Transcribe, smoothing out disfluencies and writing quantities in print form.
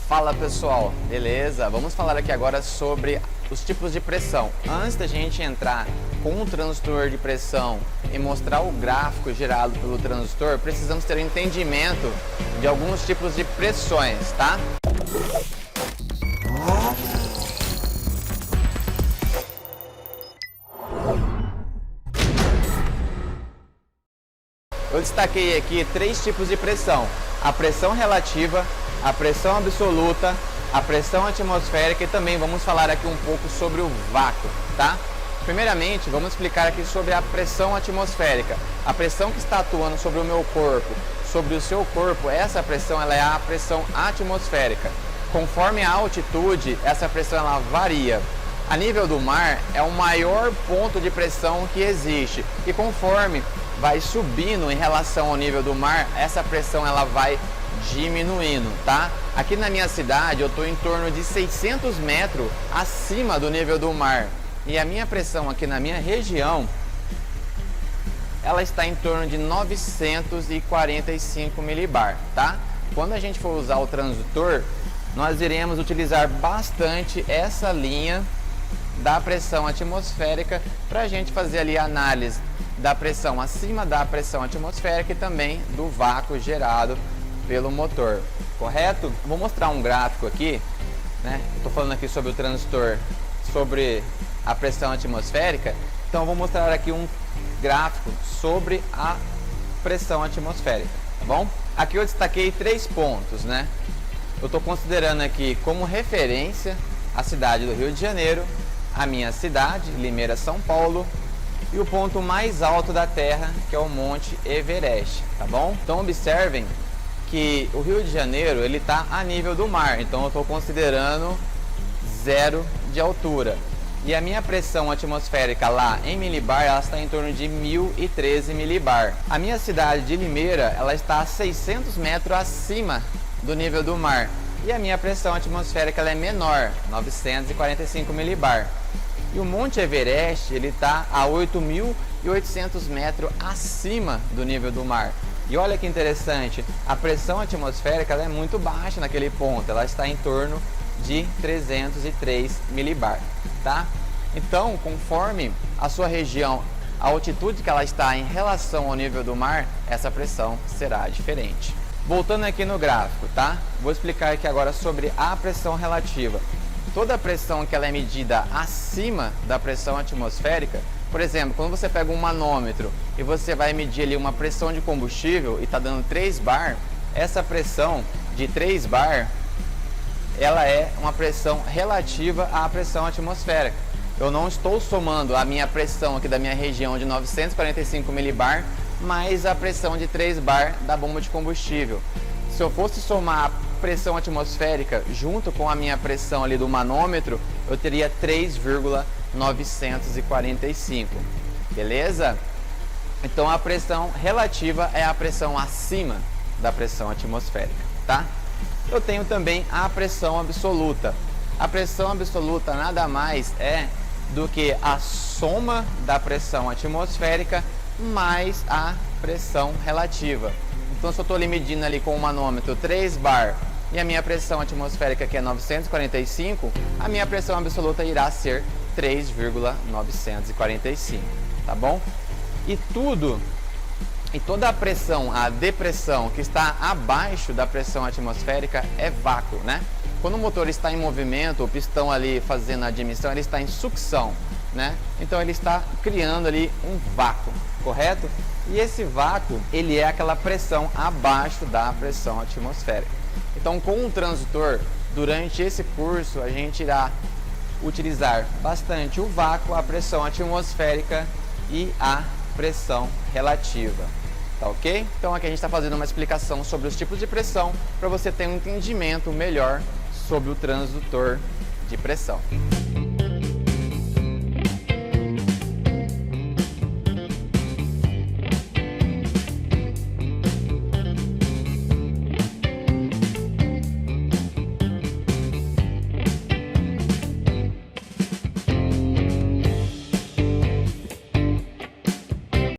Fala pessoal, beleza? Vamos falar aqui agora sobre os tipos de pressão. Antes da gente entrar com o transdutor de pressão e mostrar o gráfico gerado pelo transdutor, precisamos ter um entendimento de alguns tipos de pressões, tá? Eu destaquei aqui três tipos de pressão: a pressão relativa, a pressão absoluta, a pressão atmosférica e também vamos falar aqui um pouco sobre o vácuo, tá? Primeiramente, vamos explicar aqui sobre a pressão atmosférica. A pressão que está atuando sobre o meu corpo, sobre o seu corpo, essa pressão ela é a pressão atmosférica. Conforme a altitude, essa pressão ela varia. A nível do mar é o maior ponto de pressão que existe e conforme vai subindo em relação ao nível do mar, essa pressão ela vai diminuindo, tá? Aqui na minha cidade eu estou em torno de 600 metros acima do nível do mar e a minha pressão aqui na minha região ela está em torno de 945 milibar, tá? Quando a gente for usar o transdutor, nós iremos utilizar bastante essa linha da pressão atmosférica para a gente fazer ali a análise da pressão acima da pressão atmosférica e também do vácuo gerado pelo motor, correto? Vou mostrar um gráfico aqui, né? Estou falando aqui sobre o transdutor, sobre a pressão atmosférica, então vou mostrar aqui um gráfico sobre a pressão atmosférica, tá bom? Aqui eu destaquei três pontos, né? Eu estou considerando aqui como referência a cidade do Rio de Janeiro, a minha cidade, Limeira, São Paulo, e o ponto mais alto da Terra, que é o Monte Everest, tá bom? Então observem que o Rio de Janeiro ele está a nível do mar, então eu estou considerando 0 de altura. E a minha pressão atmosférica lá em milibar, ela está em torno de 1013 milibar. A minha cidade de Limeira, ela está a 600 metros acima do nível do mar. E a minha pressão atmosférica ela é menor, 945 milibar. E o Monte Everest ele está a 8.800 metros acima do nível do mar. E olha que interessante, a pressão atmosférica ela é muito baixa naquele ponto, ela está em torno de 303 milibar, tá? Então, conforme a sua região, a altitude que ela está em relação ao nível do mar, essa pressão será diferente. Voltando aqui no gráfico, tá? Vou explicar aqui agora sobre a pressão relativa. Toda a pressão que ela é medida acima da pressão atmosférica, por exemplo, quando você pega um manômetro e você vai medir ali uma pressão de combustível e está dando 3 bar, essa pressão de 3 bar, ela é uma pressão relativa à pressão atmosférica. Eu não estou somando a minha pressão aqui da minha região de 945 milibar mais a pressão de 3 bar da bomba de combustível. Se eu fosse somar a pressão atmosférica junto com a minha pressão ali do manômetro, eu teria 3,945, beleza? Então a pressão relativa é a pressão acima da pressão atmosférica, tá? Eu tenho também a pressão absoluta. A pressão absoluta nada mais é do que a soma da pressão atmosférica mais a pressão relativa. Então se eu estou ali medindo ali com o manômetro 3 bar e a minha pressão atmosférica que é 945, a minha pressão absoluta irá ser 3,945, tá bom? E toda a pressão, a depressão que está abaixo da pressão atmosférica é vácuo, né? Quando o motor está em movimento, o pistão ali fazendo a admissão, ele está em sucção, né? Então ele está criando ali um vácuo, correto? E esse vácuo, ele é aquela pressão abaixo da pressão atmosférica. Então com o transdutor, durante esse curso, a gente irá utilizar bastante o vácuo, a pressão atmosférica e a pressão relativa, tá ok? Então aqui a gente está fazendo uma explicação sobre os tipos de pressão para você ter um entendimento melhor sobre o transdutor de pressão.